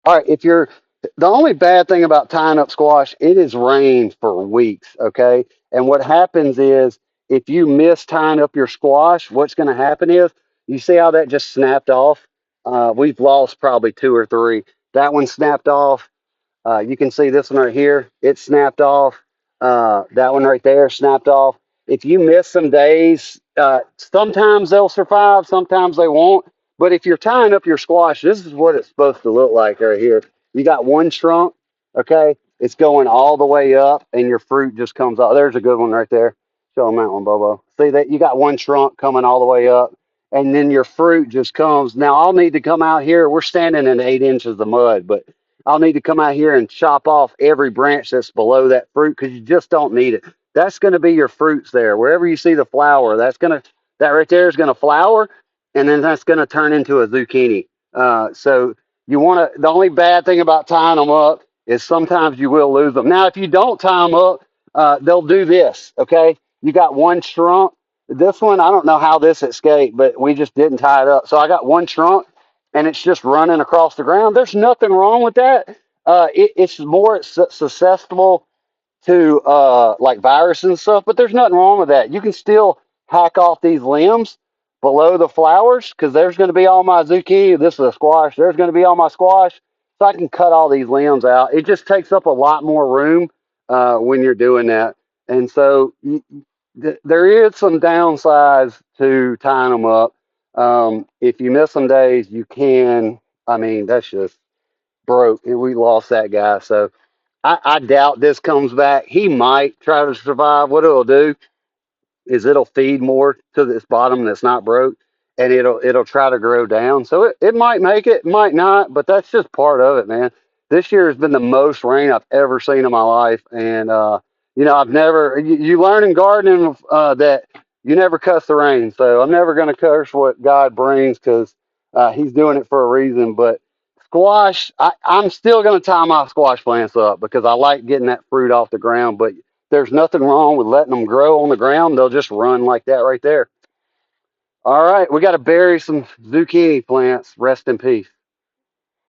All right, if you're the only bad thing about tying up squash, it has rained for weeks, okay? And what happens is if you miss tying up your squash, what's going to happen is you see how that just snapped off? We've lost probably two or three. That one snapped off. You can see this one right here. It snapped off. That one right there snapped off. If you miss some days, sometimes they'll survive, sometimes they won't. But if you're tying up your squash, this is what it's supposed to look like right here. You got one trunk, okay? It's going all the way up, and your fruit just comes out. There's a good one right there. Show them that one, Bobo. See that you got one trunk coming all the way up, and then your fruit just comes. Now I'll need to come out here. We're standing in 8 inches of mud, but I'll need to come out here and chop off every branch that's below that fruit because you just don't need it. That's going to be your fruits there. Wherever you see the flower, that right there is going to flower, and then that's going to turn into a zucchini. So you want to. The only bad thing about tying them up is sometimes you will lose them. Now, if you don't tie them up, they'll do this. Okay, you got one trunk. This one, I don't know how this escaped, but we just didn't tie it up. So I got one trunk and it's just running across the ground. There's nothing wrong with that. It's more susceptible to like viruses and stuff, but there's nothing wrong with that. You can still hack off these limbs below the flowers because there's going to be all my zucchini. This is a squash. There's going to be all my squash. So I can cut all these limbs out. It just takes up a lot more room when you're doing that. And so there is some downsides to tying them up. If you miss some days, you can. I mean, that's just broke. We lost that guy. So I doubt this comes back. He might try to survive. What it'll do is it'll feed more to this bottom that's not broke, and it'll try to grow down. So it might make it, might not, but that's just part of it, man. This year has been the most rain I've ever seen in my life, and I've never. You learn in gardening that you never cuss the rain. So I'm never going to curse what God brings because He's doing it for a reason. But squash, I'm still going to tie my squash plants up because I like getting that fruit off the ground, but there's nothing wrong with letting them grow on the ground. They'll just run like that right there. All right, we got to bury some zucchini plants. Rest in peace.